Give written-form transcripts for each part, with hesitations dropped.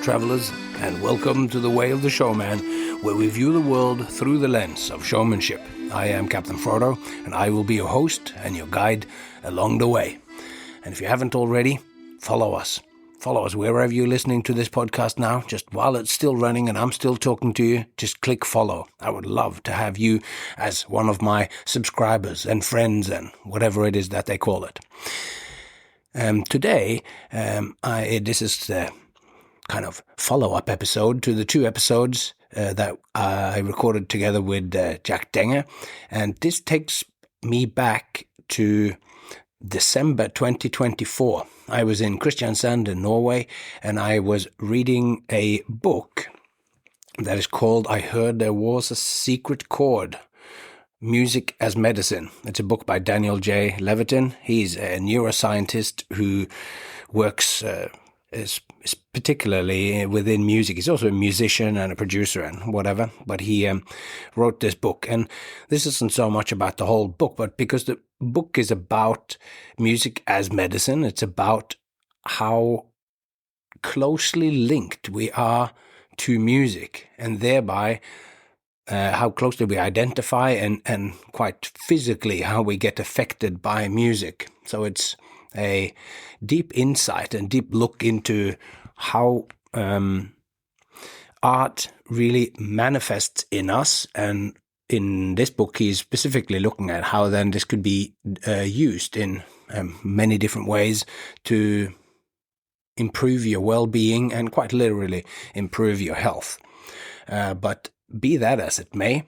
travelers, and welcome to The Way of the Showman, where we view the world through the lens of showmanship. I am Captain Frodo, and I will be your host and your guide along the way. And if you haven't already, follow us. Follow us wherever you're listening to this podcast now. Just while it's still running and I'm still talking to you, just click follow. I would love to have you as one of my subscribers and friends and whatever it is that they call it. Today, this is the kind of follow-up episode to the two episodes that I recorded together with Jack Denger, and this takes me back to December 2024. I was in Kristiansand in Norway, and I was reading a book that is called I Heard There Was a Secret Chord, Music as Medicine. It's a book by Daniel J. Levitin. He's a neuroscientist who works is particularly within music. He's also a musician and a producer and whatever, but he wrote this book. And this isn't so much about the whole book, but because the book is about music as medicine, it's about how closely linked we are to music, and thereby how closely we identify and quite physically how we get affected by music. So it's a deep insight and deep look into how art really manifests in us. And in this book, he's specifically looking at how then this could be used in many different ways to improve your well-being and quite literally improve your health. But be that as it may,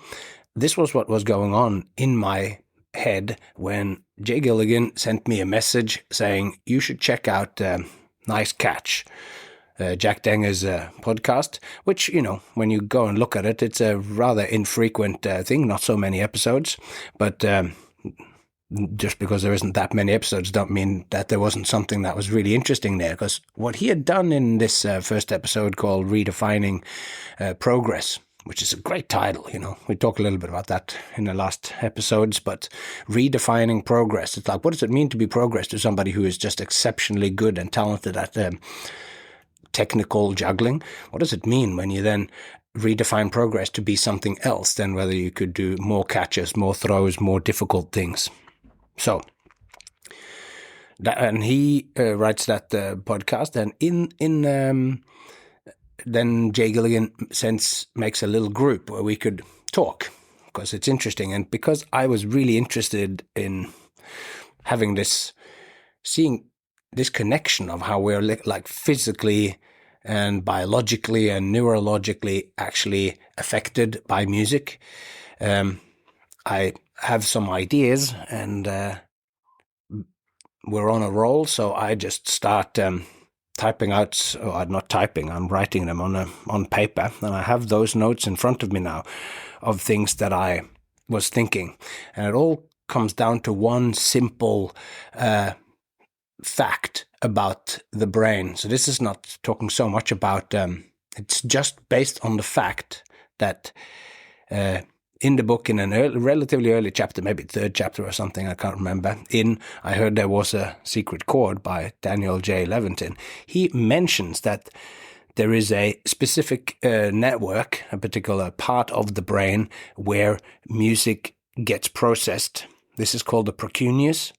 this was what was going on in my head when Jay Gilligan sent me a message saying you should check out Nice Catch, Jack Denger's podcast, which, you know, when you go and look at it, it's a rather infrequent thing, not so many episodes, but just because there isn't that many episodes don't mean that there wasn't something that was really interesting there, because what he had done in this first episode called Redefining Progress, which is a great title, you know. We talked a little bit about that in the last episodes, but redefining progress. It's like, what does it mean to be progress to somebody who is just exceptionally good and talented at technical juggling? What does it mean when you then redefine progress to be something else than whether you could do more catches, more throws, more difficult things? So, and he writes that podcast, and in then Jay Gilligan makes a little group where we could talk, because it's interesting. And because I was really interested in having seeing this connection of how we're like physically and biologically and neurologically actually affected by music, I have some ideas, and we're on a roll. So I just start typing out, or not typing, I'm writing them on paper, and I have those notes in front of me now of things that I was thinking, and it all comes down to one simple fact about the brain. So this is not talking so much about, it's just based on the fact that in the book, in a relatively early chapter, maybe third chapter or something, I can't remember, I Heard There Was a Secret Chord by Daniel J. Levitin, he mentions that there is a specific network, a particular part of the brain where music gets processed. This is called the precuneus,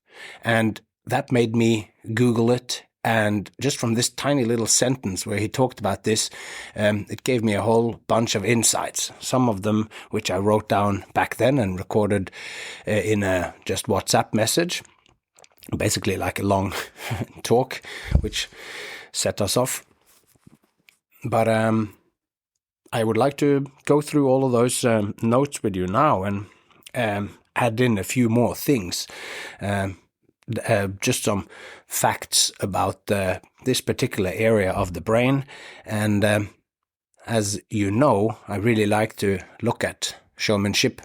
and that made me Google it. And just from this tiny little sentence where he talked about this, it gave me a whole bunch of insights. Some of them which I wrote down back then and recorded in a just WhatsApp message, basically like a long talk, which set us off. But I would like to go through all of those notes with you now and add in a few more things. Just some facts about this particular area of the brain. And as you know, I really like to look at showmanship,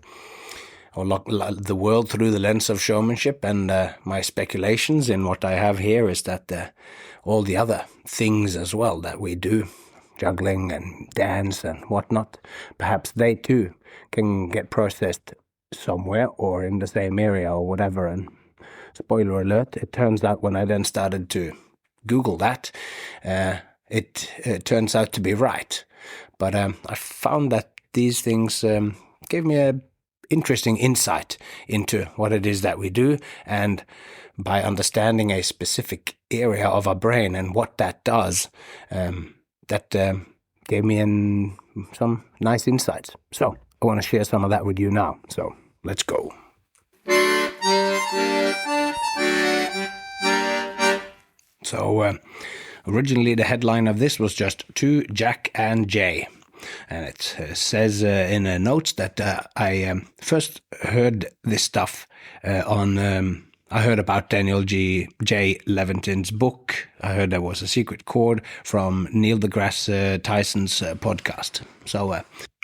or look the world through the lens of showmanship. And my speculations in what I have here is that all the other things as well that we do, juggling and dance and whatnot, perhaps they too can get processed somewhere or in the same area or whatever. And spoiler alert, it turns out when I then started to Google that, it turns out to be right. But I found that these things gave me a interesting insight into what it is that we do, and by understanding a specific area of our brain and what that does, that gave me some nice insights. So I want to share some of that with you now. So let's go. So originally the headline of this was just to Jack and Jay. And it says in notes that I first heard this stuff I heard about Daniel J. Levitin's book. I heard there was a secret chord from Neil deGrasse Tyson's podcast.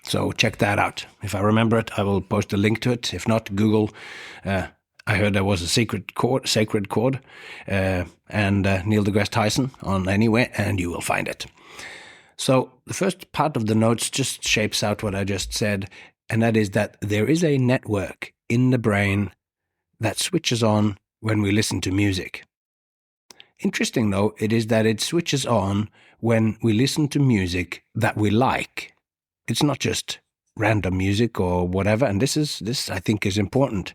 So check that out. If I remember it, I will post a link to it. If not, Google. I heard there was a sacred chord, and Neil deGrasse Tyson on anywhere, and you will find it. So the first part of the notes just shapes out what I just said, and that is that there is a network in the brain that switches on when we listen to music. Interesting, though, it is that it switches on when we listen to music that we like. It's not just random music or whatever, and this I think is important,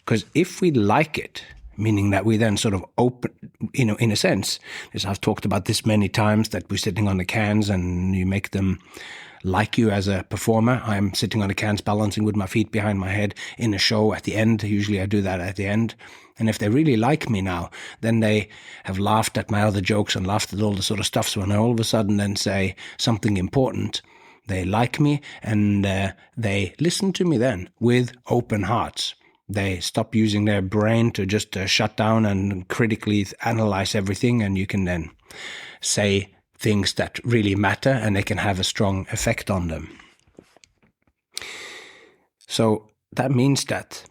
because if we like it, meaning that we then sort of open, in a sense, as I've talked about this many times, that we're sitting on the cans and you make them like you as a performer. I'm sitting on the cans balancing with my feet behind my head in a show at the end. Usually I do that at the end. And if they really like me now, then they have laughed at my other jokes and laughed at all the sort of stuff. So when I all of a sudden then say something important, they like me and they listen to me then with open hearts. They stop using their brain to just shut down and critically analyze everything, and you can then say things that really matter and they can have a strong effect on them. So that means that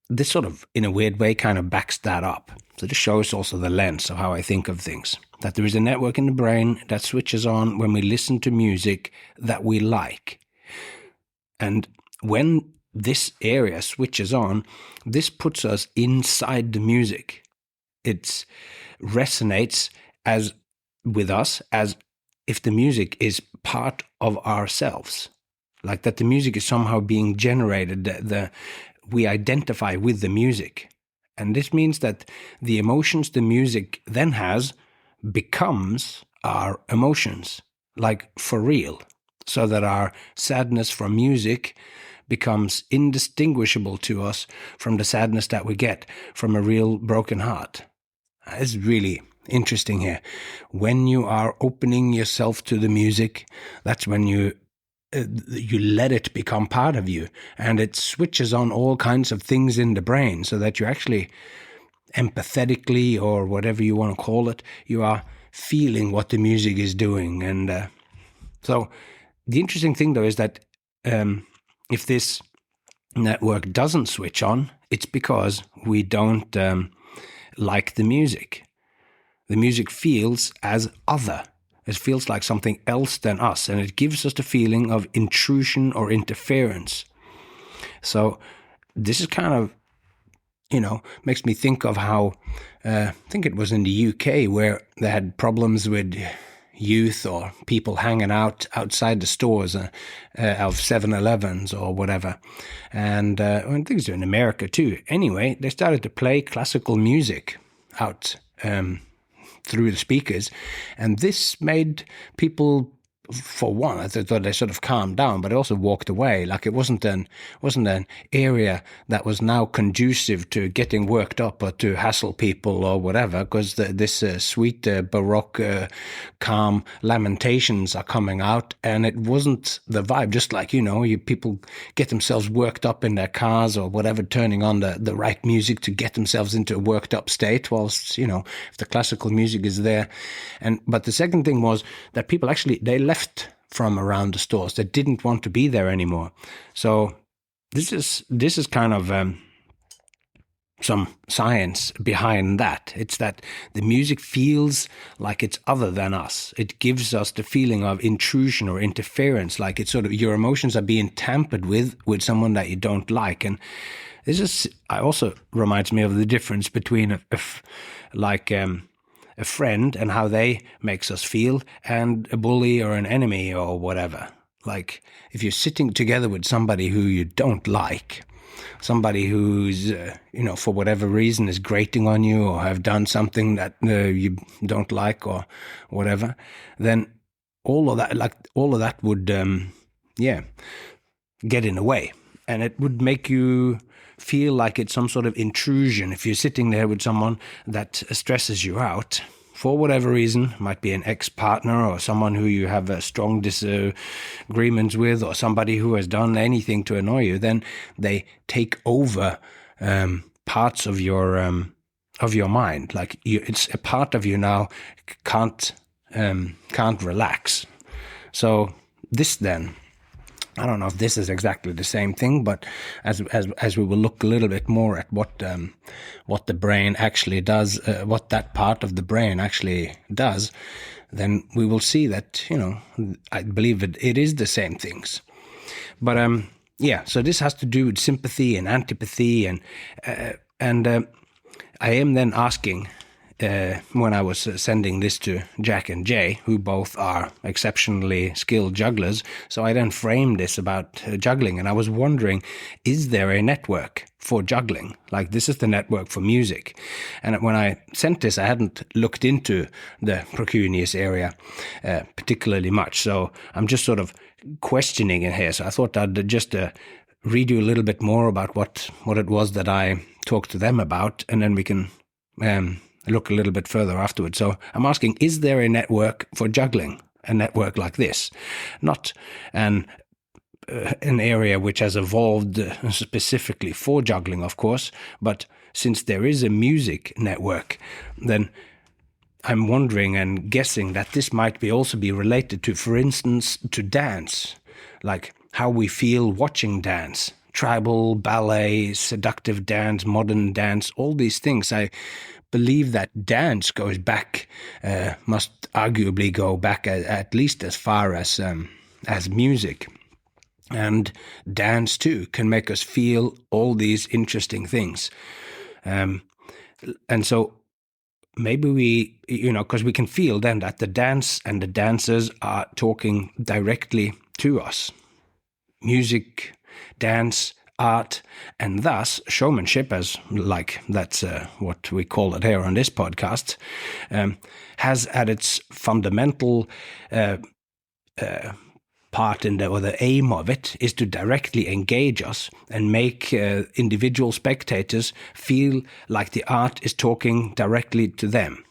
this sort of, in a weird way, kind of backs that up. So this shows also the lens of how I think of things. That there is a network in the brain that switches on when we listen to music that we like. And when this area switches on, this puts us inside the music. It resonates with us as if the music is part of ourselves. Like that the music is somehow being generated, we identify with the music. And this means that the emotions the music then has becomes our emotions, like for real. So that our sadness from music becomes indistinguishable to us from the sadness that we get from a real broken heart. It's really interesting here. When you are opening yourself to the music, that's when you let it become part of you, and it switches on all kinds of things in the brain so that you actually empathetically, or whatever you want to call it, you are feeling what the music is doing. And so the interesting thing, though, is that if this network doesn't switch on, it's because we don't like the music. The music feels as other. It feels like something else than us, and it gives us the feeling of intrusion or interference. So this is kind of, makes me think of how, I think it was in the UK where they had problems with youth or people hanging out outside the stores of 7-Elevens or whatever. And I think it's in America too. Anyway, they started to play classical music out through the speakers, and this made people, for one, I thought they sort of calmed down, but also walked away. Like it wasn't an area that was now conducive to getting worked up or to hassle people or whatever, because this sweet Baroque calm lamentations are coming out, and it wasn't the vibe. Just like, people get themselves worked up in their cars or whatever, turning on the right music to get themselves into a worked up state, whilst, if the classical music is there. But the second thing was that people actually, they left from around the stores. They didn't want to be there anymore. So this is kind of some science behind that. It's that the music feels like it's other than us. It gives us the feeling of intrusion or interference, like it's sort of your emotions are being tampered with someone that you don't like. And this also reminds me of the difference between a friend and how they makes us feel, and a bully or an enemy or whatever. Like if you're sitting together with somebody who you don't like, somebody who's, for whatever reason is grating on you or have done something that you don't like or whatever, then all of that would, get in the way. And it would make you feel like it's some sort of intrusion if you're sitting there with someone that stresses you out for whatever reason. Might be an ex-partner or someone who you have a strong disagreements with, or somebody who has done anything to annoy you. Then they take over parts of your mind. Like it's a part of you now can't relax. So this then, I don't know if this is exactly the same thing, but as we will look a little bit more at what the brain actually does, what that part of the brain actually does, then we will see that, I believe it is the same things. But so this has to do with sympathy and antipathy, and I am then asking, when I was sending this to Jack and Jay, who both are exceptionally skilled jugglers, so I then framed this about juggling, and I was wondering, is there a network for juggling? Like, this is the network for music. And when I sent this, I hadn't looked into the precuneus area particularly much, so I'm just sort of questioning it here. So I thought I'd just read you a little bit more about what it was that I talked to them about, and then we can look a little bit further afterwards. So I'm asking, is there a network for juggling? A network like this? Not an area which has evolved specifically for juggling, of course, but since there is a music network, then I'm wondering and guessing that this might also be related to, for instance, to dance, like how we feel watching dance. Tribal, ballet, seductive dance, modern dance, all these things. I believe that dance goes back, must arguably go back at least as far as music. And dance too can make us feel all these interesting things. And so maybe we, because we can feel then that the dance and the dancers are talking directly to us. Music, dance, art, and thus showmanship, as like that's what we call it here on this podcast, has at its fundamental part in or the aim of it is to directly engage us and make individual spectators feel like the art is talking directly to them.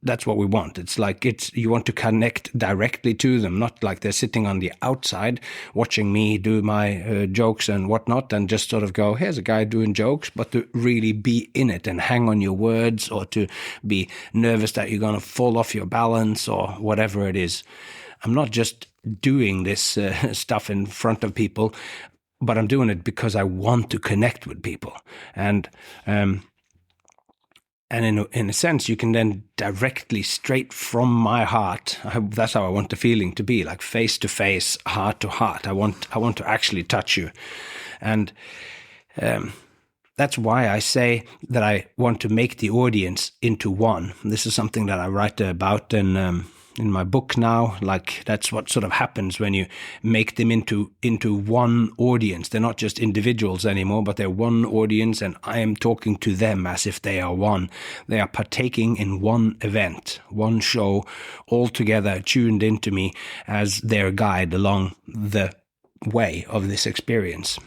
That's what we want. It's like you want to connect directly to them, not like they're sitting on the outside watching me do my jokes and whatnot and just sort of go, here's a guy doing jokes, but to really be in it and hang on your words, or to be nervous that you're going to fall off your balance or whatever it is. I'm not just doing this stuff in front of people, but I'm doing it because I want to connect with people. And in a sense, you can then directly, straight from my heart, that's how I want the feeling to be, like face to face, heart to heart. I want to actually touch you. And that's why I say that I want to make the audience into one. This is something that I write about in my book now. Like, that's what sort of happens when you make them into one audience. They're not just individuals anymore, but they're one audience, and I am talking to them as if they are one. They are partaking in one event, one show, all together, tuned into me as their guide along the way of this experience.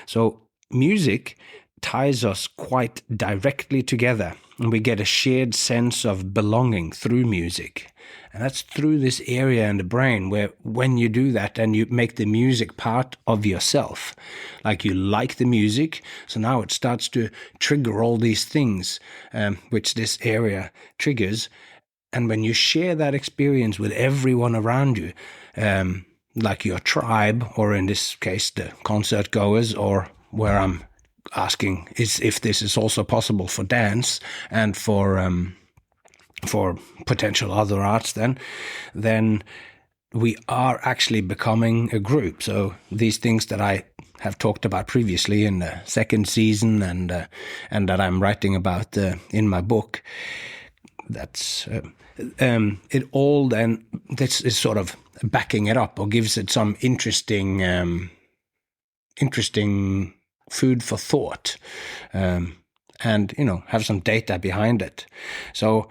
So music ties us quite directly together, and we get a shared sense of belonging through music. And that's through this area in the brain where, when you do that and you make the music part of yourself, like you like the music, so now it starts to trigger all these things which this area triggers. And when you share that experience with everyone around you, like your tribe, or in this case, the concert goers, or where I'm asking is if this is also possible for dance and for potential other arts, then we are actually becoming a group. So these things that I have talked about previously in the second season and that I'm writing about in my book, that's it all. Then this is sort of backing it up or gives it some interesting food for thought, and have some data behind it. So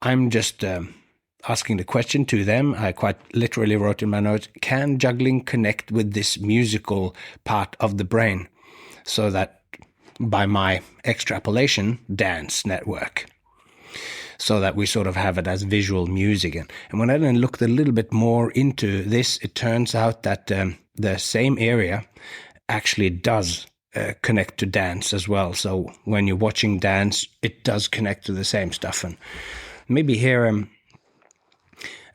I'm just asking the question to them. I quite literally wrote in my notes, can juggling connect with this musical part of the brain? So that, by my extrapolation, dance network. So that we sort of have it as visual music. And when I then looked a little bit more into this, it turns out that the same area actually does connect to dance as well. So when you're watching dance, it does connect to the same stuff. And maybe here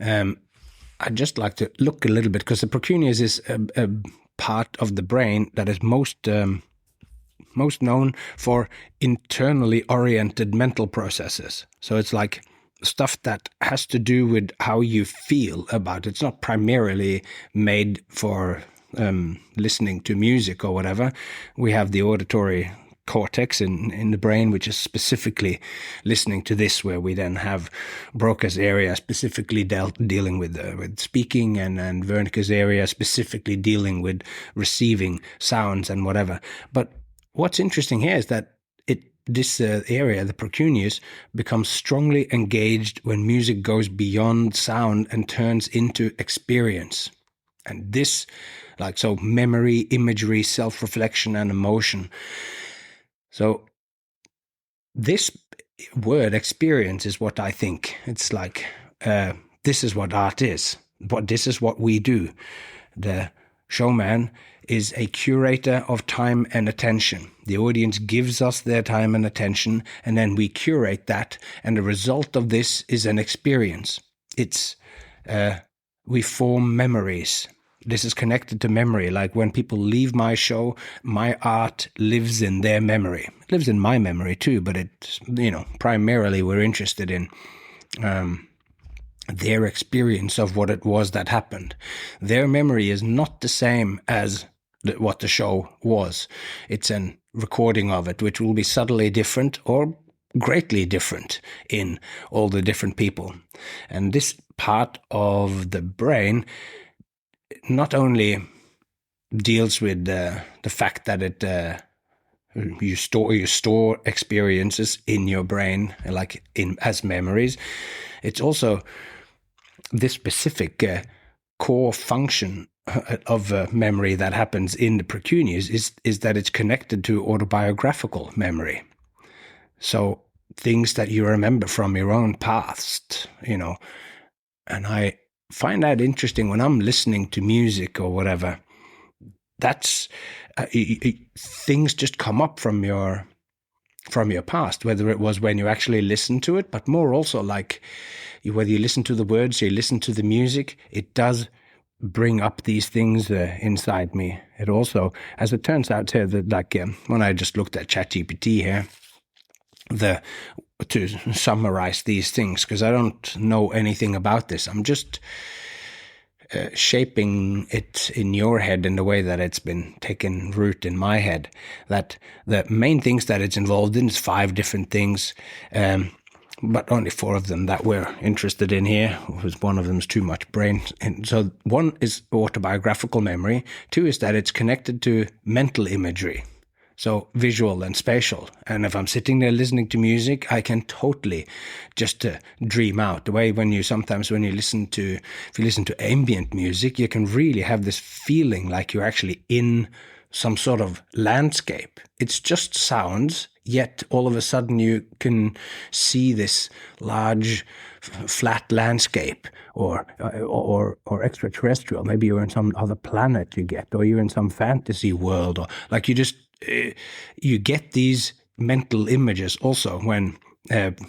I'd just like to look a little bit, because the precuneus is a part of the brain that is most known for internally oriented mental processes. So it's like stuff that has to do with how you feel about it. It's not primarily made for listening to music or whatever. We have the auditory cortex in the brain, which is specifically listening to this, where we then have Broca's area specifically dealing with speaking, and Wernicke's area specifically dealing with receiving sounds and whatever. But what's interesting here is that this area, the precuneus, becomes strongly engaged when music goes beyond sound and turns into experience. And this, so memory, imagery, self-reflection, and emotion. So this word experience is what I think. It's like, this is what art is. This is what we do. The showman is a curator of time and attention. The audience gives us their time and attention, and then we curate that, and the result of this is an experience. It's we form memories. This is connected to memory. Like when people leave my show, my art lives in their memory. It lives in my memory too, but it's, primarily we're interested in their experience of what it was that happened. Their memory is not the same as what the show was. It's a recording of it, which will be subtly different or greatly different in all the different people. And this part of the brain not only deals with the fact that you store experiences in your brain, like as memories. It's also this specific core function of memory that happens in the precuneus is that it's connected to autobiographical memory. So things that you remember from your own past, and I find that interesting when I'm listening to music or whatever. That's things just come up from your past, whether it was when you actually listened to it, but more also like whether you listen to the words or you listen to the music, it does bring up these things inside me. It also, as it turns out here, that when I just looked at ChatGPT here, to summarize these things, because I don't know anything about this. I'm just shaping it in your head in the way that it's been taken root in my head. That the main things that it's involved in is 5 different things, but only 4 of them that we're interested in here, because one of them is too much brain. And so 1 is autobiographical memory. 2 is that it's connected to mental imagery. So visual and spatial. And if I'm sitting there listening to music, I can totally just dream out. The way if you listen to ambient music, you can really have this feeling like you're actually in some sort of landscape. It's just sounds, yet all of a sudden you can see this large flat landscape or extraterrestrial. Maybe you're in some other planet or you're in some fantasy world, or like you get these mental images also when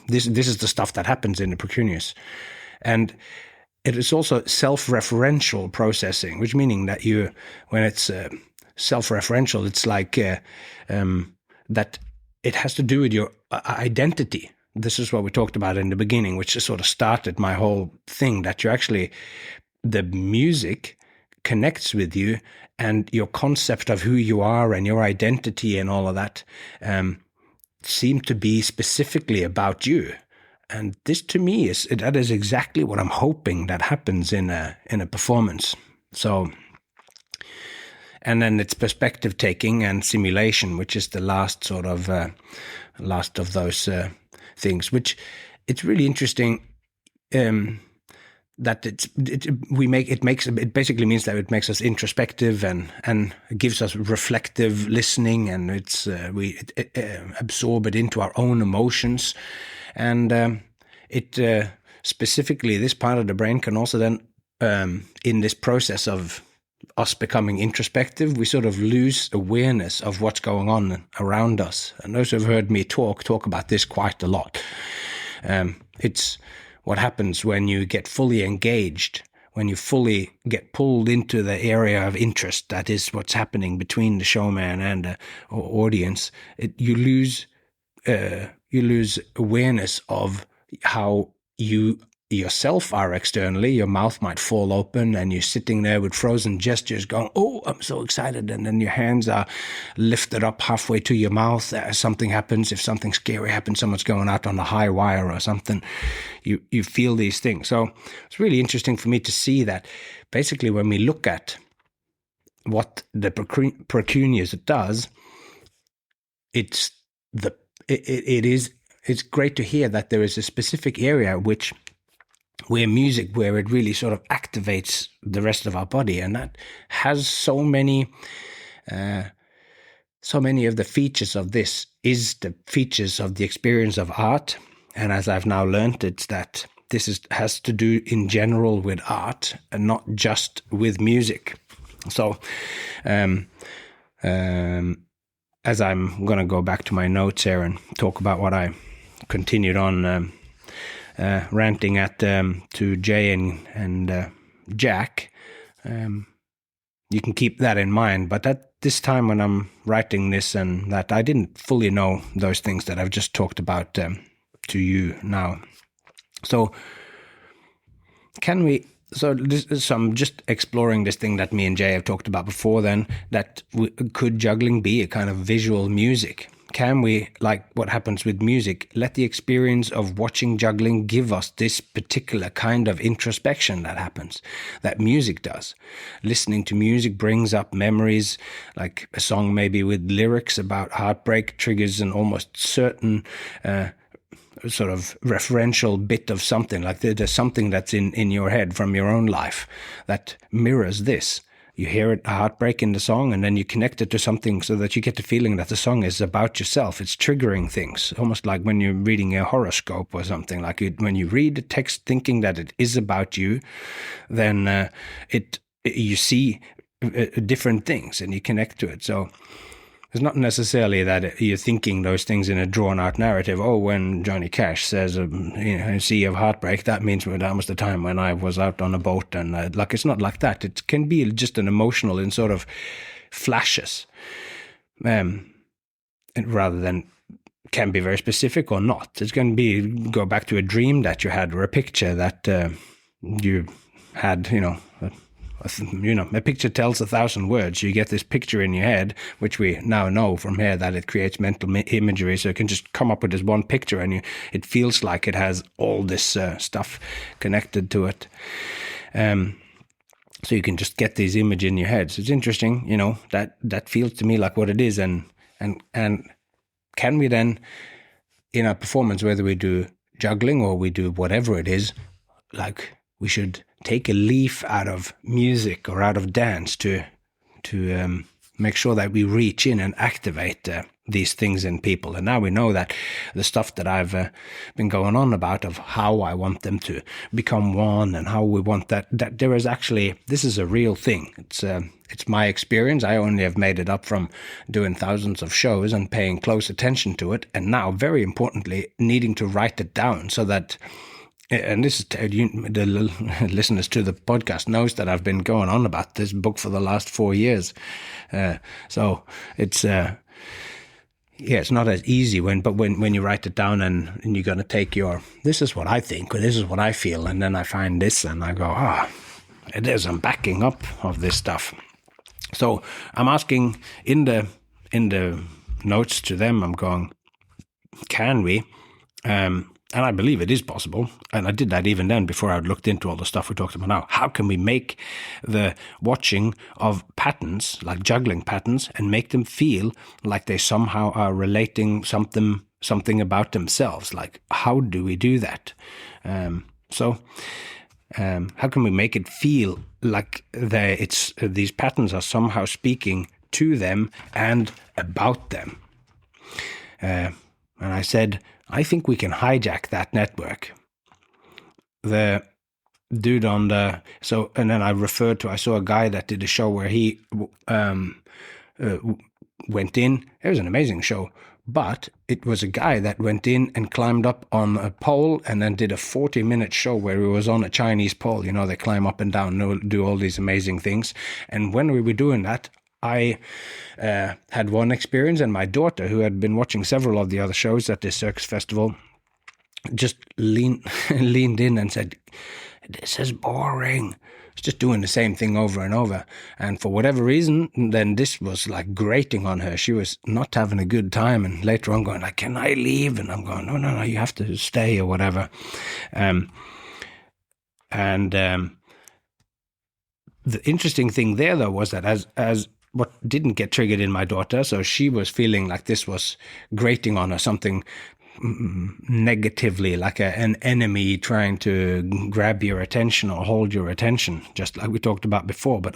this is the stuff that happens in the precuneus. And it is also self-referential processing, which meaning that when it's self-referential, it's like that it has to do with your identity. This is what we talked about in the beginning, which just sort of started my whole thing, that the music connects with you, and your concept of who you are and your identity and all of that seem to be specifically about you. And this to me that is exactly what I'm hoping that happens in a performance. So, and then it's perspective taking and simulation, which is the last of those things. Which it's really interesting that it basically means that it makes us introspective and gives us reflective listening, and we absorb it into our own emotions, and it specifically this part of the brain can also then in this process of us becoming introspective, we sort of lose awareness of what's going on around us. And those who have heard me talk about this quite a lot. It's what happens when you get fully engaged, when you fully get pulled into the area of interest. That is what's happening between the showman and the audience. You lose awareness of how you yourself are externally. Your mouth might fall open and you're sitting there with frozen gestures going, oh, I'm so excited. And then your hands are lifted up halfway to your mouth. Something happens. If something scary happens, someone's going out on the high wire or something, you feel these things. So it's really interesting for me to see that basically when we look at what the precuneus does, it's great to hear that there is a specific area where it really sort of activates the rest of our body, and that has so many of the features of this is the features of the experience of art. And as I've now learned, it's that this has to do in general with art and not just with music. So as I'm going to go back to my notes here and talk about what I continued on ranting at to Jay and Jack, you can keep that in mind. But at this time when I'm writing this, and that I didn't fully know those things that I've just talked about to you now. So I'm just exploring this thing that me and Jay have talked about before then, that could juggling be a kind of visual music? Can we, like what happens with music, let the experience of watching juggling give us this particular kind of introspection that happens, that music does? Listening to music brings up memories, like a song maybe with lyrics about heartbreak triggers an almost certain sort of referential bit of something, like there's something that's in your head from your own life that mirrors this. You hear it, a heartbreak in the song, and then you connect it to something so that you get the feeling that the song is about yourself. It's triggering things, almost like when you're reading a horoscope or something. Like when you read the text thinking that it is about you, then you see different things and you connect to it. So it's not necessarily that you're thinking those things in a drawn-out narrative. Oh, when Johnny Cash says, a sea of heartbreak, that means that was the time when I was out on a boat. And it's not like that. It can be just an emotional in sort of flashes, and rather than can be very specific or not. It's going to go back to a dream that you had or a picture that you had, a picture tells 1,000 words. You get this picture in your head, which we now know from here that it creates mental imagery. So it can just come up with this one picture, and it feels like it has all this stuff connected to it. So you can just get these images in your head. So it's interesting, that feels to me like what it is. And can we then, in our performance, whether we do juggling or we do whatever it is, like we should take a leaf out of music or out of dance to make sure that we reach in and activate these things in people. And now we know that the stuff that I've been going on about of how I want them to become one and how we want that there is actually, this is a real thing. It's my experience. I only have made it up from doing thousands of shows and paying close attention to it. And now, very importantly, needing to write it down so that, and this is the listeners to the podcast knows that I've been going on about this book for the last 4 years. So it's it's not as easy when you write it down and you're going to take this is what I think, or this is what I feel, and then I find this and I go, there's some backing up of this stuff. So I'm asking in the notes to them, I'm going, can we And I believe it is possible. And I did that even then before I'd looked into all the stuff we talked about now. How can we make the watching of patterns, like juggling patterns, and make them feel like they somehow are relating something about themselves? Like, how do we do that? How can we make it feel like these patterns are somehow speaking to them and about them? And I said, I think we can hijack that network. The dude and then I saw a guy that did a show where he went in. It was an amazing show, but it was a guy that went in and climbed up on a pole and then did a 40-minute show where he was on a Chinese pole. You know, they climb up and down, do all these amazing things. And when we were doing that, I had one experience, and my daughter, who had been watching several of the other shows at this circus festival, just leaned in and said, "This is boring. It's just doing the same thing over and over." And for whatever reason, then this was like grating on her. She was not having a good time, and later on going like, "Can I leave?" And I'm going, no, you have to stay or whatever. The interesting thing there, though, was that as what didn't get triggered in my daughter, so she was feeling like this was grating on her, something negatively, like an enemy trying to grab your attention or hold your attention, just like we talked about before. But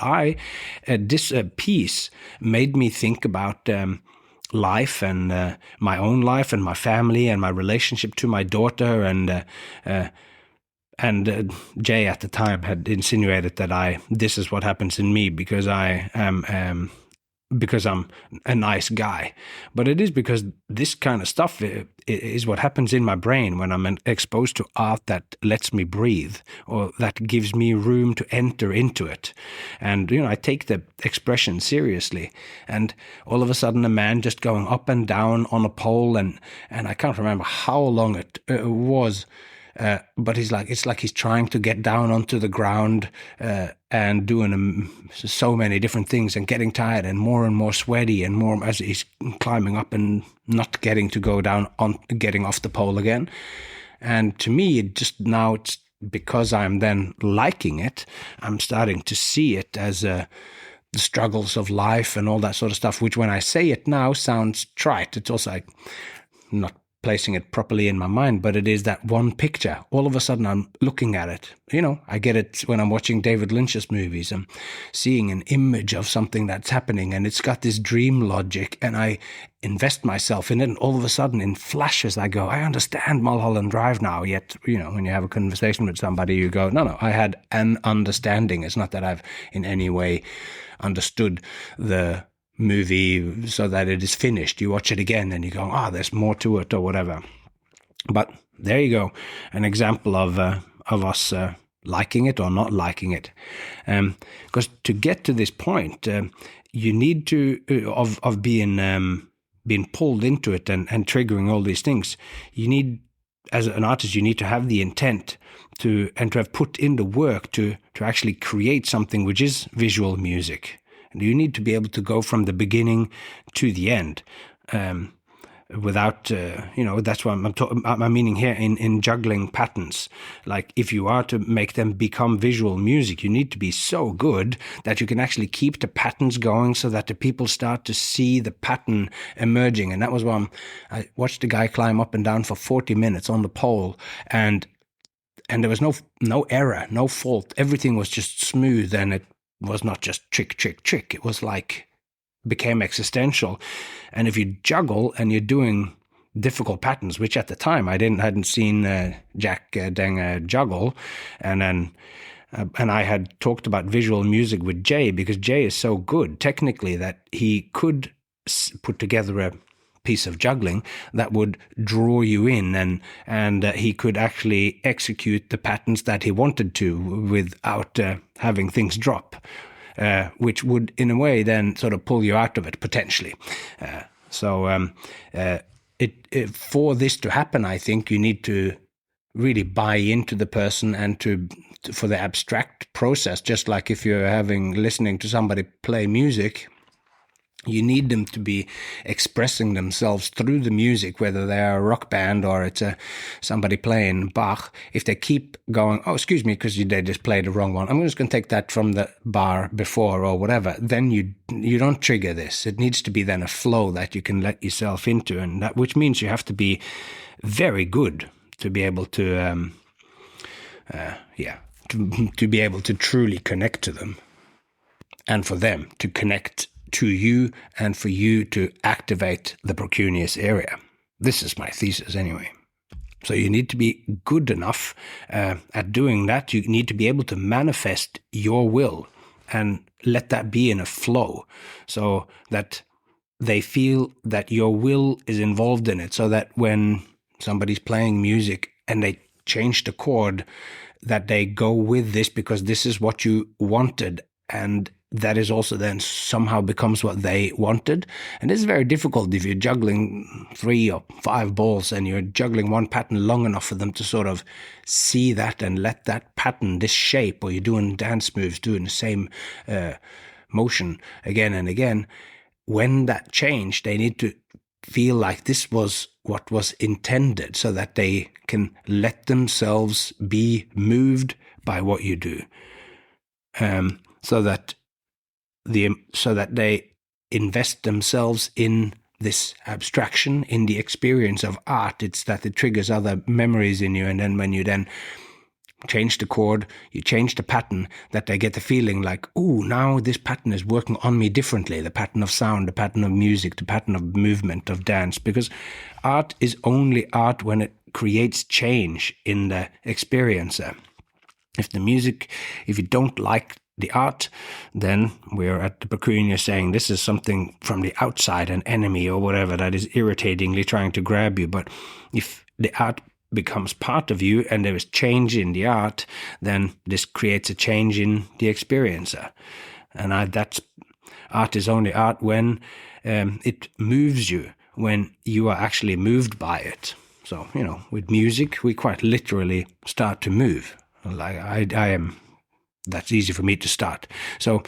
this piece made me think about life and my own life and my family and my relationship to my daughter, and Jay at the time had insinuated that this is what happens in me because I'm a nice guy. But it is because this kind of stuff is what happens in my brain when I'm exposed to art that lets me breathe, or that gives me room to enter into it. And, I take the expression seriously. And all of a sudden, a man just going up and down on a pole, and I can't remember how long it was, but it's like he's trying to get down onto the ground and doing so many different things and getting tired and more sweaty and more as he's climbing up and not getting to go down on getting off the pole again. And to me, it's because I'm then liking it, I'm starting to see it as the struggles of life and all that sort of stuff, which when I say it now sounds trite. It's also like not placing it properly in my mind, but it is that one picture. All of a sudden I'm looking at it. I get it when I'm watching David Lynch's movies. I'm seeing an image of something that's happening, and it's got this dream logic, and I invest myself in it, and all of a sudden in flashes I go, I understand Mulholland Drive now. Yet, when you have a conversation with somebody, you go, no, I had an understanding. It's not that I've in any way understood the movie so that it is finished. You watch it again and you go, there's more to it or whatever. But there you go, an example of us liking it or not liking it. Because to get to this point, you need to of being pulled into it and triggering all these things. You need, as an artist, you need to have the intent to have put in the work to actually create something which is visual music. You need to be able to go from the beginning to the end without, that's what I'm meaning here in juggling patterns. Like, if you are to make them become visual music, you need to be so good that you can actually keep the patterns going so that the people start to see the pattern emerging. And that was when I watched the guy climb up and down for 40 minutes on the pole, and there was no error, no fault. Everything was just smooth, and it was not just trick. It was like, became existential. And if you juggle and you're doing difficult patterns, which at the time I hadn't seen Jack Deng juggle, and I had talked about visual music with Jay, because Jay is so good technically that he could put together a piece of juggling that would draw you in, and he could actually execute the patterns that he wanted to without having things drop, which would in a way then sort of pull you out of it potentially. For this to happen, I think you need to really buy into the person and for the abstract process. Just like if you're listening to somebody play music, You need them to be expressing themselves through the music, whether they're a rock band or it's somebody playing Bach. If they keep going, oh, excuse me, because they just played the wrong one. I'm just going to take that from the bar before or whatever. Then you don't trigger this. It needs to be then a flow that you can let yourself into, and that, which means you have to be very good to be able to, to be able to truly connect to them, and for them to connect to you, and for you to activate the precuneus area. This is my thesis anyway. So you need to be good enough at doing that. You need to be able to manifest your will and let that be in a flow, so that they feel that your will is involved in it, so that when somebody's playing music and they change the chord, that they go with this because this is what you wanted, and that is also then somehow becomes what they wanted. And this is very difficult if you're juggling 3 or 5 balls and you're juggling one pattern long enough for them to sort of see that and let that pattern, this shape, or you're doing dance moves, doing the same motion again and again. When that change, they need to feel like this was what was intended, so that they can let themselves be moved by what you do. So that they invest themselves in this abstraction, in the experience of art. It's that it triggers other memories in you, and then when you then change the chord, you change the pattern, that they get the feeling like, ooh, now this pattern is working on me differently, the pattern of sound, the pattern of music, the pattern of movement, of dance, because art is only art when it creates change in the experiencer. If you don't like the art, then we're at the precuneus saying this is something from the outside, an enemy or whatever that is irritatingly trying to grab you. But if the art becomes part of you and there is change in the art, then this creates a change in the experiencer. And that's art is only art when it moves you, when you are actually moved by it. So, with music, we quite literally start to move. Like I am, that's easy for me to start. So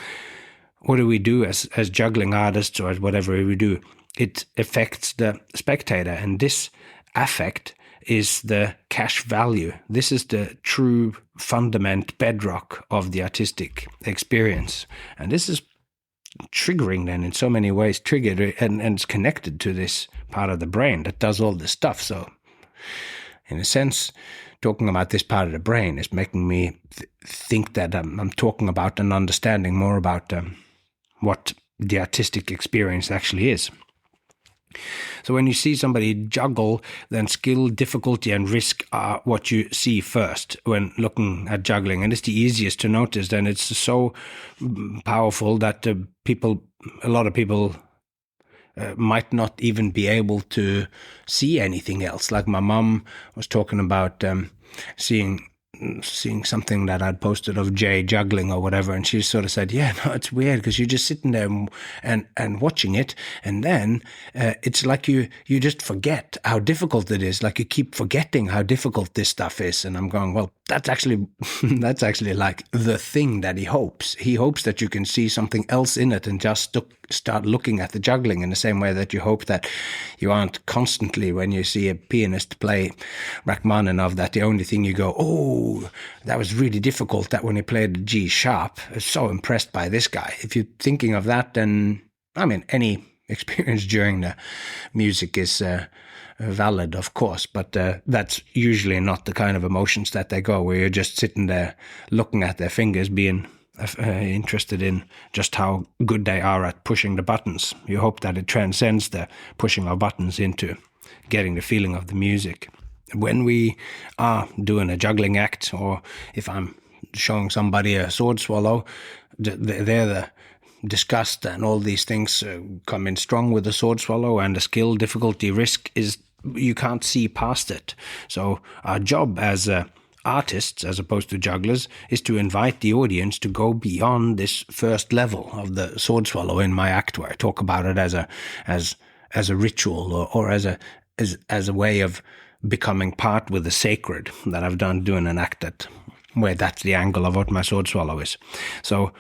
what do we do as juggling artists, or as whatever we do? It affects the spectator, and this affect is the cash value. This is the true fundament bedrock of the artistic experience. And this is triggering then in so many ways, triggered, and it's connected to this part of the brain that does all this stuff. So in a sense, talking about this part of the brain is making me think that I'm talking about and understanding more about what the artistic experience actually is. So when you see somebody juggle, then skill, difficulty, and risk are what you see first when looking at juggling. And it's the easiest to notice. Then it's so powerful that a lot of people might not even be able to see anything else. Like my mom was talking about seeing something that I'd posted of Jay juggling or whatever, and she sort of said, yeah, no, it's weird because you're just sitting there and watching it, and then it's like you just forget how difficult it is. Like you keep forgetting how difficult this stuff is. And I'm going, well, that's actually like the thing that he hopes. He hopes that you can see something else in it and just start looking at the juggling in the same way that you hope that you aren't constantly, when you see a pianist play Rachmaninoff, that the only thing you go, oh, that was really difficult, that when he played the G sharp, I was so impressed by this guy. If you're thinking of that, then, any experience during the music is valid, of course, but that's usually not the kind of emotions that they go, where you're just sitting there looking at their fingers, being interested in just how good they are at pushing the buttons. You hope that it transcends the pushing of buttons into getting the feeling of the music. When we are doing a juggling act, or if I'm showing somebody a sword swallow, they're the disgust and all these things come in strong with the sword swallow, and the skill, difficulty, risk is you can't see past it. So our job as artists, as opposed to jugglers, is to invite the audience to go beyond this first level of the sword swallow in my act, where I talk about it as a ritual, or as a way of becoming part with the sacred that I've done doing an act where that's the angle of what my sword swallow is. So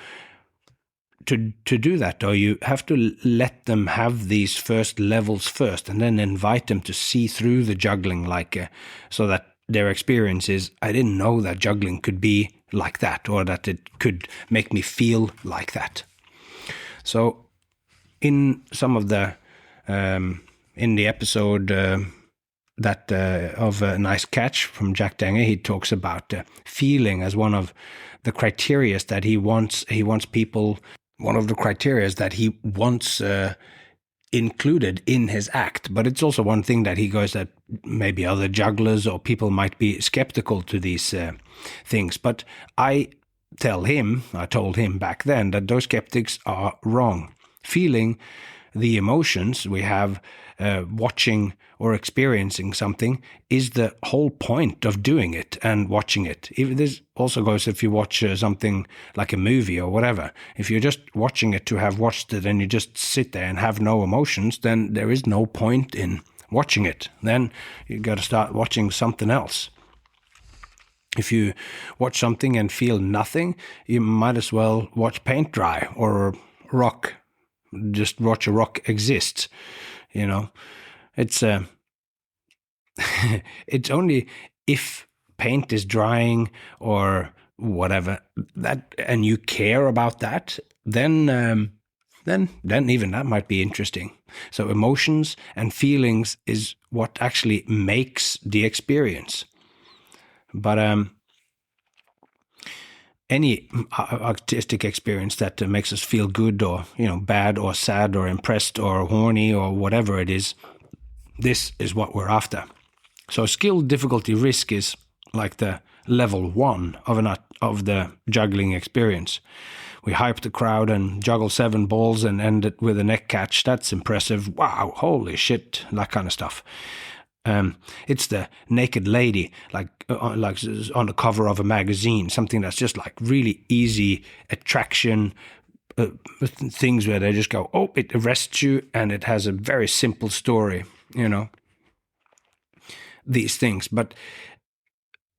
to do that, though, you have to let them have these first levels first, and then invite them to see through the juggling, so that their experience is, I didn't know that juggling could be like that, or that it could make me feel like that. So in some of the in the episode that of a Nice Catch from Jack Denger, he talks about feeling as one of the criteria that he wants people, one of the criteria that he wants included in his act. But it's also one thing that he goes that maybe other jugglers or people might be skeptical to these things. But I told him back then that those skeptics are wrong. Feeling the emotions we have watching or experiencing something is the whole point of doing it and watching it. This also goes if you watch something like a movie or whatever. If you're just watching it to have watched it and you just sit there and have no emotions, then there is no point in watching it. Then you got to start watching something else. If you watch something and feel nothing, you might as well watch paint dry or rock. Just watch a rock exist. It's it's only if paint is drying or whatever that, and you care about that, then even that might be interesting. So emotions and feelings is what actually makes the experience. But any artistic experience that makes us feel good or, bad or sad or impressed or horny or whatever it is, this is what we're after. So skill, difficulty, risk is like the level 1 of the juggling experience. We hype the crowd and juggle 7 balls and end it with a neck catch. That's impressive. Wow, holy shit, that kind of stuff. It's the naked lady, like on the cover of a magazine, something that's just like really easy attraction, things where they just go, oh, it arrests you, and it has a very simple story, these things. But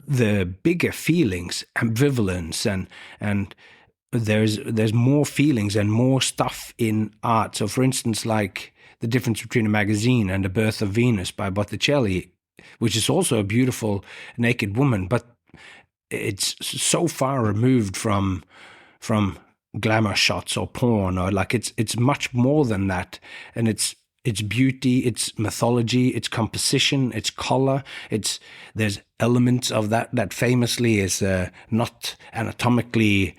the bigger feelings, ambivalence, and there's more feelings and more stuff in art. So, for instance, like the difference between a magazine and The Birth of Venus by Botticelli, which is also a beautiful naked woman, but it's so far removed from glamour shots or porn, or like it's much more than that. And it's beauty, it's mythology, it's composition, it's color, there's elements of that famously is not anatomically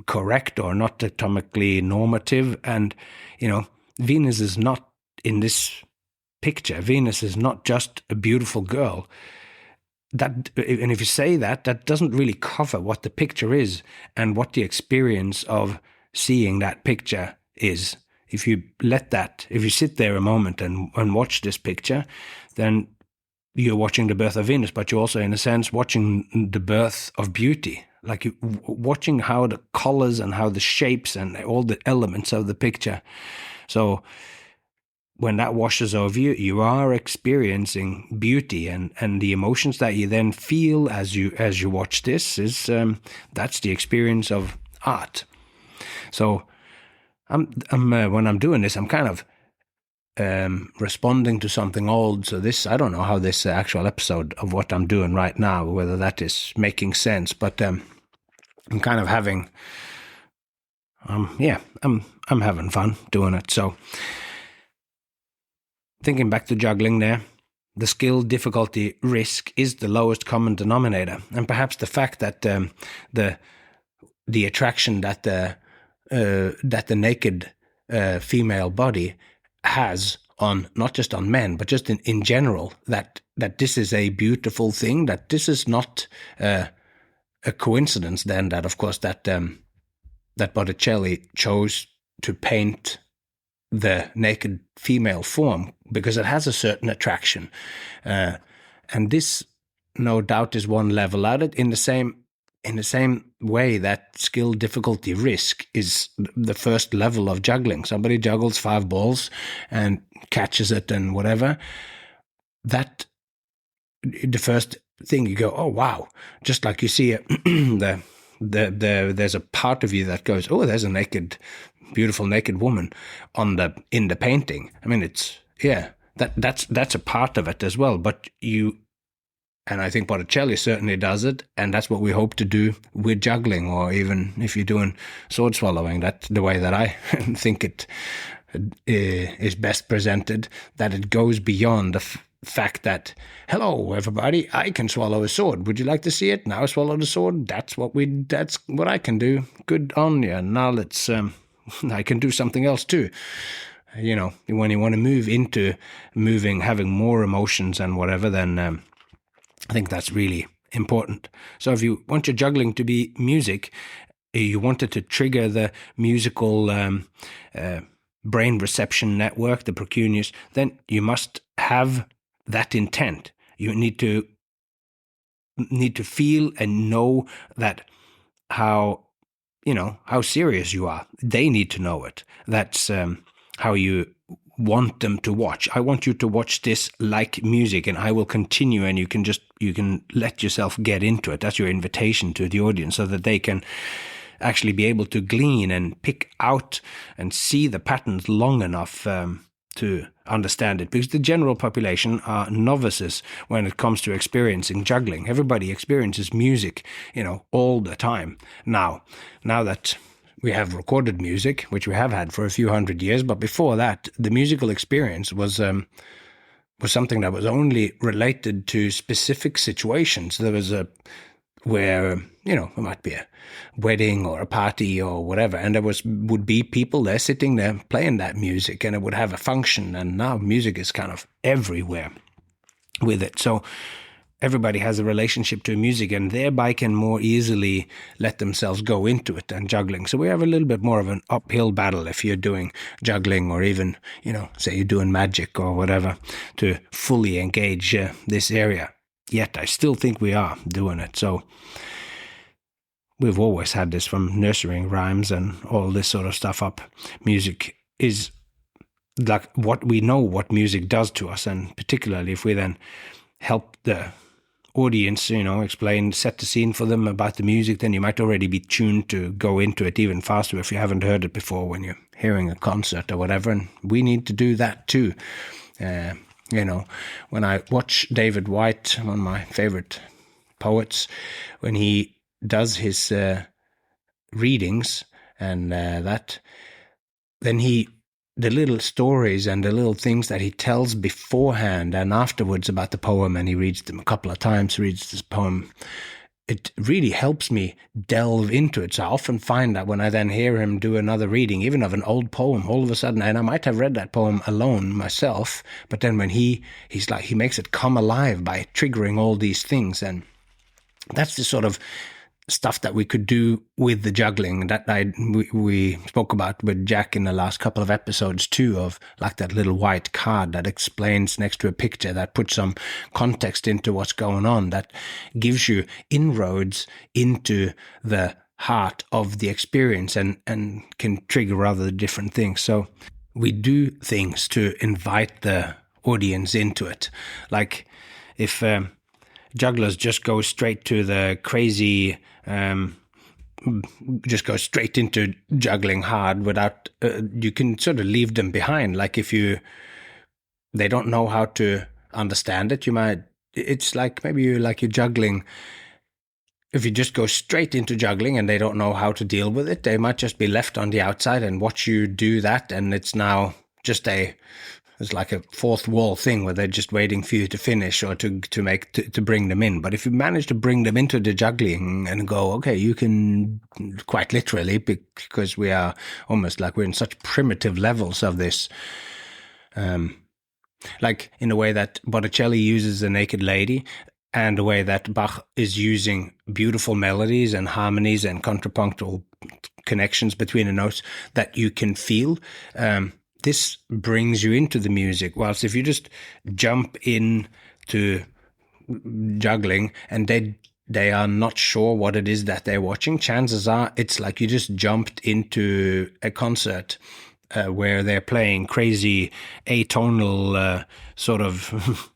correct or not anatomically normative. And Venus is not in this picture. Venus is not just a beautiful girl. And if you say that doesn't really cover what the picture is and what the experience of seeing that picture is. If you sit there a moment and watch this picture, then you're watching the birth of Venus, but you're also, in a sense, watching the birth of beauty. Like watching how the colors and how the shapes and all the elements of the picture. So when that washes over you, you are experiencing beauty, and the emotions that you then feel as you watch this is that's the experience of art. So I'm when I'm doing this, I'm kind of responding to something old. So I don't know how this actual episode of what I'm doing right now, whether that is making sense, but I'm kind of having I'm having fun doing it. So thinking back to juggling there, the skill, difficulty, risk is the lowest common denominator, and perhaps the fact that the attraction that the naked female body has on, not just on men, but just in general, that this is a beautiful thing, that this is not a coincidence then that, of course, that Botticelli chose to paint the naked female form, because it has a certain attraction. And this, no doubt, is one level at it, in the same way that skill, difficulty, risk is the first level of juggling. Somebody juggles 5 balls and catches it and whatever. That, the first thing you go, oh, wow. Just like you see the there's a part of you that goes, oh, there's a beautiful naked woman in the painting. I mean, that's a part of it as well. But and I think Botticelli certainly does it, and that's what we hope to do with juggling, or even if you're doing sword swallowing. That's the way that I think it is best presented, that it goes beyond the fact that, hello, everybody, I can swallow a sword. Would you like to see it? Now I swallow the sword. That's what I can do. Good on you. Now let's, I can do something else too. When you want to move into having more emotions and whatever, then I think that's really important. So if you want your juggling to be music, you want it to trigger the musical brain reception network, the precuneus, then you must have that intent. You need to feel and know that how serious you are. They need to know it. That's how you want them to watch. I want you to watch this like music, and I will continue, and you can let yourself get into it. That's your invitation to the audience, so that they can actually be able to glean and pick out and see the patterns long enough to understand it, because the general population are novices when it comes to experiencing juggling. Everybody experiences music, all the time. Now that we have recorded music, which we have had for a few hundred years, but before that, the musical experience was something that was only related to specific situations. There was where it might be a wedding or a party or whatever, and there would be people there sitting there playing that music, and it would have a function. And now music is kind of everywhere with it. So everybody has a relationship to music, and thereby can more easily let themselves go into it than juggling. So we have a little bit more of an uphill battle if you're doing juggling, or even, say you're doing magic or whatever, to fully engage this area. Yet I still think we are doing it. So we've always had this from nursery rhymes and all this sort of stuff up. Music is like what we know what music does to us, and particularly if we then help the audience, explain, set the scene for them about the music, then you might already be tuned to go into it even faster if you haven't heard it before when you're hearing a concert or whatever. And we need to do that too. When I watch David Whyte, one of my favorite poets, when he does his readings and then the little stories and the little things that he tells beforehand and afterwards about the poem, and he reads them a couple of times, reads this poem, it really helps me delve into it. So I often find that when I then hear him do another reading, even of an old poem, all of a sudden, and I might have read that poem alone myself, but then when he makes it come alive by triggering all these things. And that's the sort of stuff that we could do with the juggling that we spoke about with Jack in the last couple of episodes too, of like that little white card that explains next to a picture, that puts some context into what's going on, that gives you inroads into the heart of the experience and can trigger rather different things. So we do things to invite the audience into it. Like if jugglers just go straight to the crazy, just go straight into juggling hard without, you can sort of leave them behind. Like if they don't know how to understand it, it's like maybe you're juggling. If you just go straight into juggling and they don't know how to deal with it, they might just be left on the outside and watch you do that. And it's now just it's like a fourth wall thing where they're just waiting for you to finish or to bring them in. But if you manage to bring them into the juggling and go, okay, you can, quite literally, because we are almost like we're in such primitive levels of this, like in the way that Botticelli uses the naked lady, and the way that Bach is using beautiful melodies and harmonies and contrapunctual connections between the notes that you can feel. This brings you into the music. Whilst if you just jump into juggling and they are not sure what it is that they're watching, chances are it's like you just jumped into a concert where they're playing crazy atonal sort of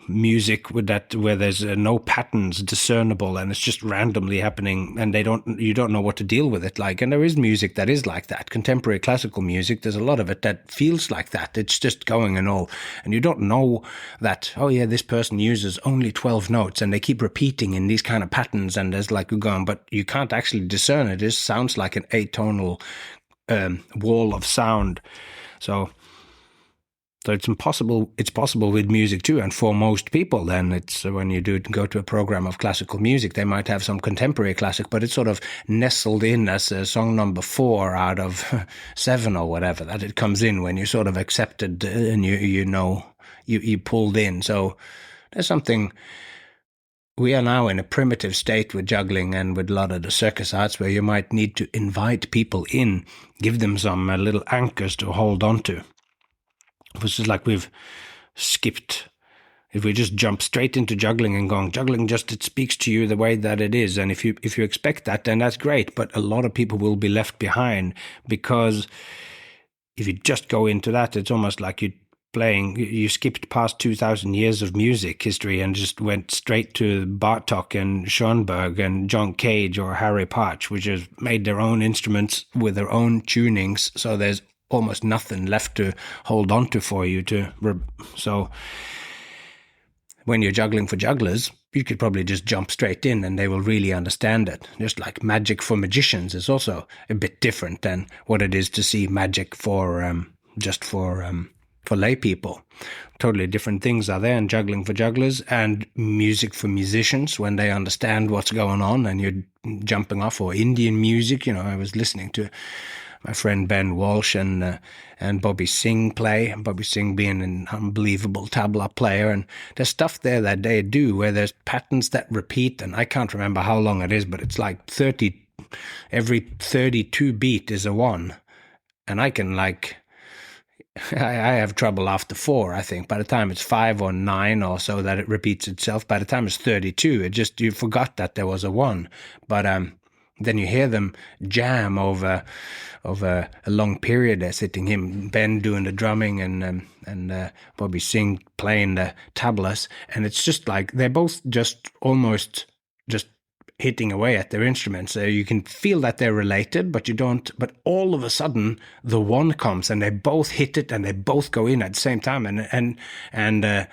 music with that where there's no patterns discernible and it's just randomly happening, and you don't know what to deal with it like. And there is music that is like that. Contemporary classical music, there's a lot of it that feels like that. It's just going and all, and you don't know that, oh yeah, this person uses only 12 notes and they keep repeating in these kind of patterns, and there's like going, but you can't actually discern it. It just sounds like an atonal wall of sound. So it's impossible. It's possible with music too, and for most people, then it's when you go to a program of classical music, they might have some contemporary classic, but it's sort of nestled in as a song number 4 out of 7 or whatever that it comes in when you sort of accepted and you pulled in. So there's something. We are now in a primitive state with juggling and with a lot of the circus arts where you might need to invite people in, give them some little anchors to hold on to. It's just like we've skipped. If we just jump straight into juggling and going, juggling it speaks to you the way that it is. And if you expect that, then that's great. But a lot of people will be left behind, because if you just go into that, it's almost like you skipped past 2,000 years of music history and just went straight to Bartok and Schoenberg and John Cage or Harry Partch, which has made their own instruments with their own tunings. So there's almost nothing left to hold on to for you so when you're juggling for jugglers, you could probably just jump straight in and they will really understand it. Just like magic for magicians is also a bit different than what it is to see magic for lay people. Totally different things are there in juggling for jugglers and music for musicians when they understand what's going on and you're jumping off. Or Indian music, I was listening to my friend Ben Walsh and Bobby Singh play, Bobby Singh being an unbelievable tabla player. And there's stuff there that they do where there's patterns that repeat, and I can't remember how long it is, but it's like every 32 beat is a 1. And I can I have trouble after 4, I think. By the time it's 5 or 9 or so that it repeats itself, by the time it's 32, you forgot that there was a 1. But then you hear them jam over a long period. They're sitting Ben doing the drumming and Bobby Singh playing the tablas, and it's just like they're both just almost just hitting away at their instruments. So you can feel that they're related, but you don't. But all of a sudden, the 1 comes, and they both hit it, and they both go in at the same time, and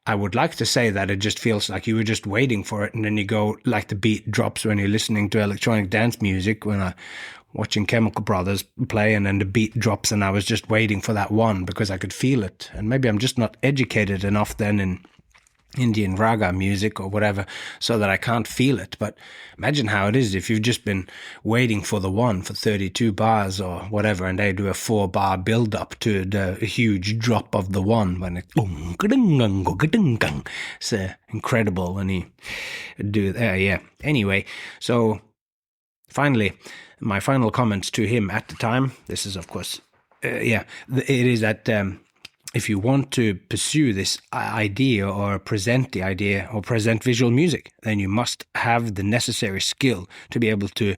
I would like to say that it just feels like you were just waiting for it, and then you go, like the beat drops when you're listening to electronic dance music, when I watching Chemical Brothers play, and then the beat drops, and I was just waiting for that 1 because I could feel it. And maybe I'm just not educated enough then in Indian raga music or whatever, so that I can't feel it. But imagine how it is if you've just been waiting for the 1 for 32 bars or whatever, and they do a 4-bar build up to the huge drop of the 1 when it's incredible when he do yeah. Anyway, so finally, my final comments to him at the time. This is, of course, it is that. If you want to pursue this idea or present the idea or present visual music, then you must have the necessary skill to be able to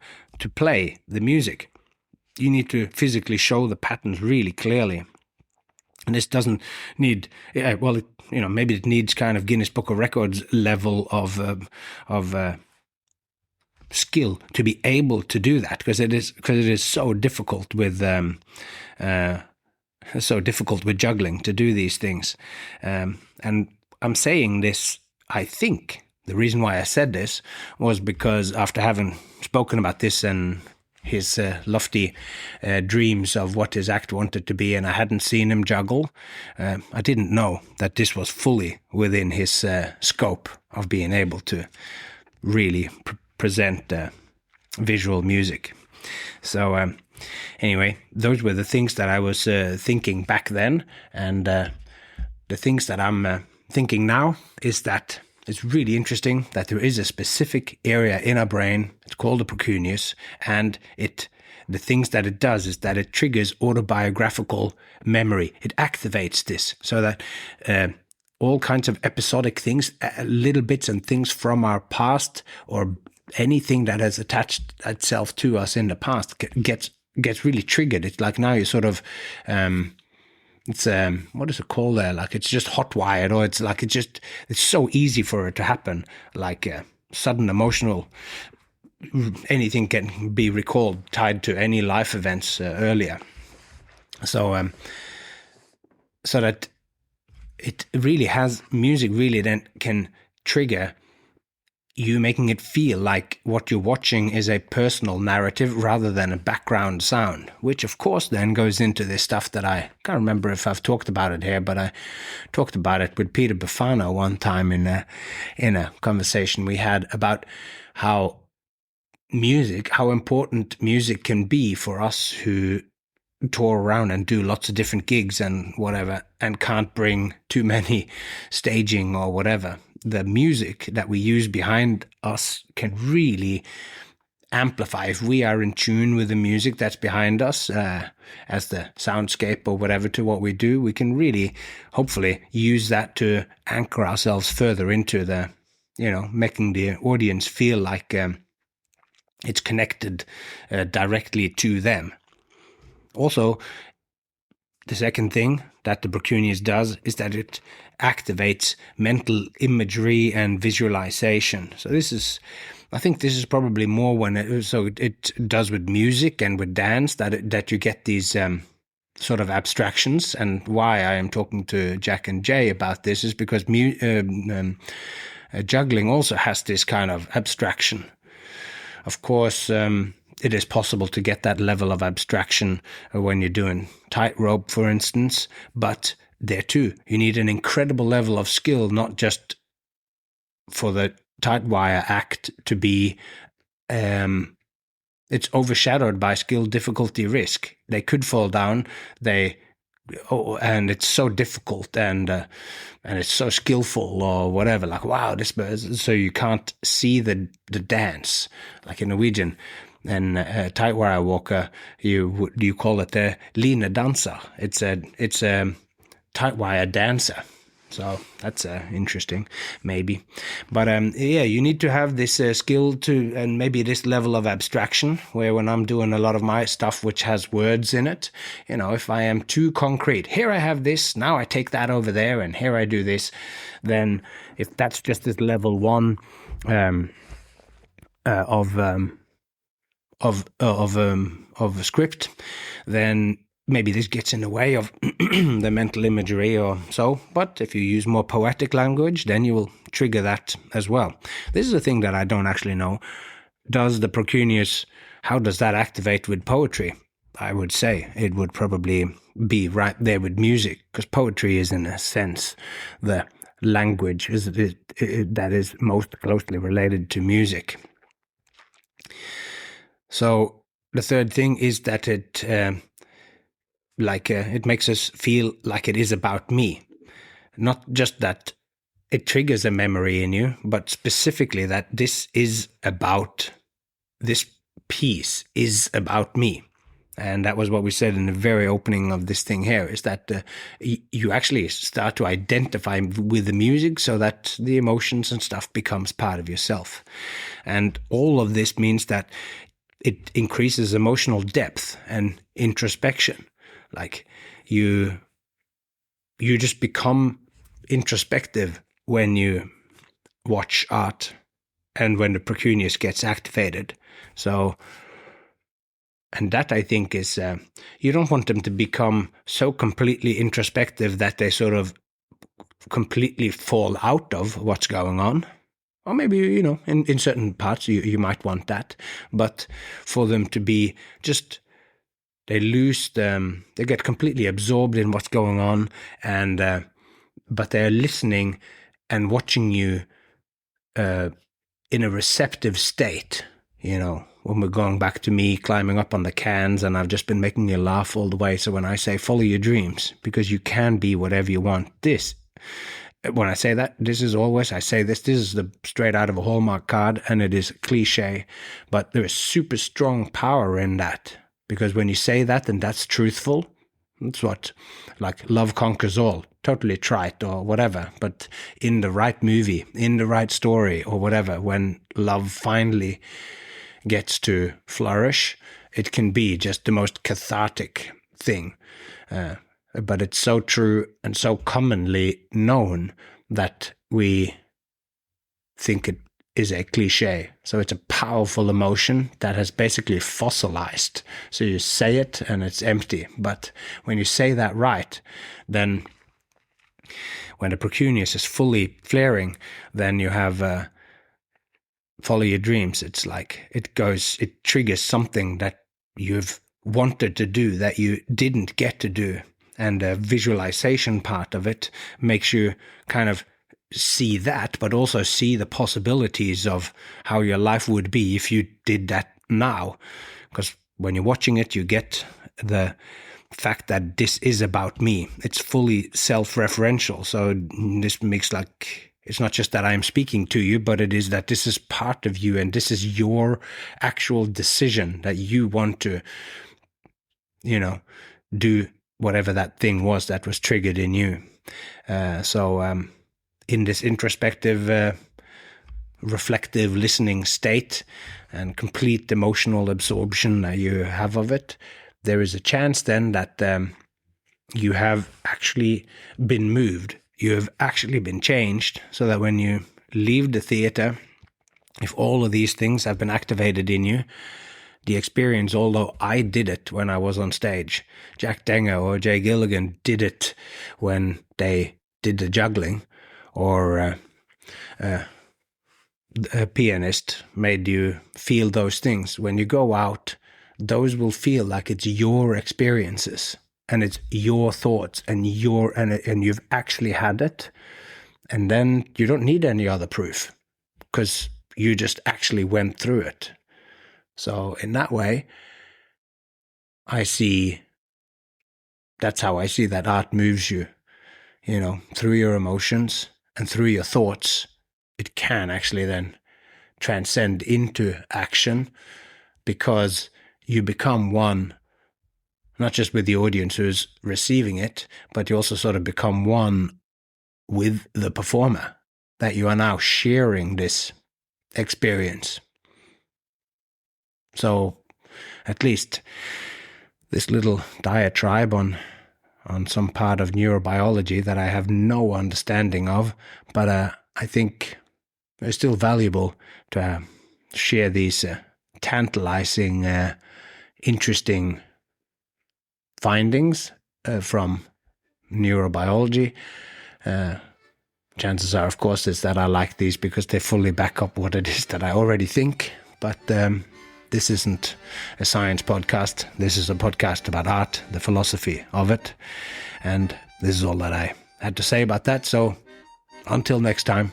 play the music. You need to physically show the patterns really clearly. And this doesn't need, maybe it needs kind of Guinness Book of Records level of skill to be able to do that, because it is so difficult with juggling to do these things. And I'm saying this, I think the reason why I said this was because after having spoken about this and his lofty dreams of what his act wanted to be, and I hadn't seen him juggle, I didn't know that this was fully within his scope of being able to really present visual music. So anyway, those were the things that I was thinking back then, and the things that I'm thinking now is that it's really interesting that there is a specific area in our brain, it's called the precuneus, and the things that it does is that it triggers autobiographical memory. It activates this so that all kinds of episodic things, little bits and things from our past, or anything that has attached itself to us in the past gets really triggered. It's like now you sort of it's what is it called there? Like it's just hot wired, or it's like it's so easy for it to happen. Like sudden emotional, anything can be recalled tied to any life events earlier. So so that it really has music really then can trigger you, making it feel like what you're watching is a personal narrative rather than a background sound, which of course then goes into this stuff that I can't remember if I've talked about it here, but I talked about it with Peter Bufano one time in a conversation we had about how important music can be for us who tour around and do lots of different gigs and whatever, and can't bring too many staging or whatever. The music that we use behind us can really amplify. If we are in tune with the music that's behind us as the soundscape or whatever to what we do, we can really hopefully use that to anchor ourselves further into the, making the audience feel like it's connected directly to them. Also, the second thing that the precuneus does is that it activates mental imagery and visualization. So I think this is probably more when it does with music and with dance that you get these sort of abstractions. And why I am talking to Jack and Jay about this is because juggling also has this kind of abstraction. Of course, it is possible to get that level of abstraction when you're doing tightrope, for instance, but there too, you need an incredible level of skill, not just for the tightwire act to be, it's overshadowed by skill, difficulty, risk. They could fall down, and it's so difficult and it's so skillful or whatever, like, wow, so you can't see the dance, like in Norwegian. And a tightwire walker, you call it the line dancer. It's a tightwire dancer. So that's interesting, maybe. But you need to have this skill to, and maybe this level of abstraction, where when I'm doing a lot of my stuff which has words in it, if I am too concrete, here I have this, now I take that over there, and here I do this, then if that's just this level one of a script, then maybe this gets in the way of the mental imagery or so. But if you use more poetic language, then you will trigger that as well. This is a thing that I don't actually know. Does the precuneus, how does that activate with poetry? I would say it would probably be right there with music, because poetry is in a sense the language that is most closely related to music. So the third thing is that it makes us feel like it is about me. Not just that it triggers a memory in you, but specifically that this piece is about me. And that was what we said in the very opening of this thing here, is that you actually start to identify with the music so that the emotions and stuff becomes part of yourself. And all of this means that it increases emotional depth and introspection. Like you just become introspective when you watch art and when the precuneus gets activated. So, and that I think is, you don't want them to become so completely introspective that they sort of completely fall out of what's going on. Or maybe, in certain parts you might want that. But for them to be just, they get completely absorbed in what's going on, and but they're listening and watching you in a receptive state. When we're going back to me climbing up on the cans and I've just been making you laugh all the way. So when I say follow your dreams, because you can be whatever you want, when I say that, I say this is the straight out of a Hallmark card, and it is a cliche, but there is super strong power in that, because when you say that, then that's truthful. That's what, like, love conquers all, totally trite or whatever, but in the right movie, in the right story or whatever, when love finally gets to flourish, it can be just the most cathartic thing. but it's so true and so commonly known that we think it is a cliche. So it's a powerful emotion that has basically fossilized. So you say it and it's empty. But when you say that right, then when the precuneus is fully flaring, then you have follow your dreams. It's like it triggers something that you've wanted to do that you didn't get to do. And the visualization part of it makes you kind of see that, but also see the possibilities of how your life would be if you did that now. Because when you're watching it, you get the fact that this is about me. It's fully self-referential. So this makes like, it's not just that I'm speaking to you, but it is that this is part of you and this is your actual decision that you want to, do whatever that thing was that was triggered in you. In this introspective, reflective listening state and complete emotional absorption that you have of it, there is a chance then that you have actually been moved. You have actually been changed, so that when you leave the theater, if all of these things have been activated in you, the experience, although I did it when I was on stage, Jack Denger or Jay Gilligan did it when they did the juggling, or a pianist made you feel those things. When you go out, those will feel like it's your experiences and it's your thoughts and you've actually had it. And then you don't need any other proof because you just actually went through it. So in that way, that's how I see that art moves you, through your emotions and through your thoughts. It can actually then transcend into action because you become one, not just with the audience who's receiving it, but you also sort of become one with the performer, that you are now sharing this experience. So at least this little diatribe on some part of neurobiology that I have no understanding of, but I think it's still valuable to share these tantalizing, interesting findings from neurobiology. Chances are, of course, is that I like these because they fully back up what it is that I already think. But this isn't a science podcast. This is a podcast about art, the philosophy of it. And this is all that I had to say about that. So until next time,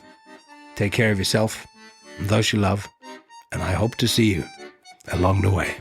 take care of yourself, those you love, and I hope to see you along the way.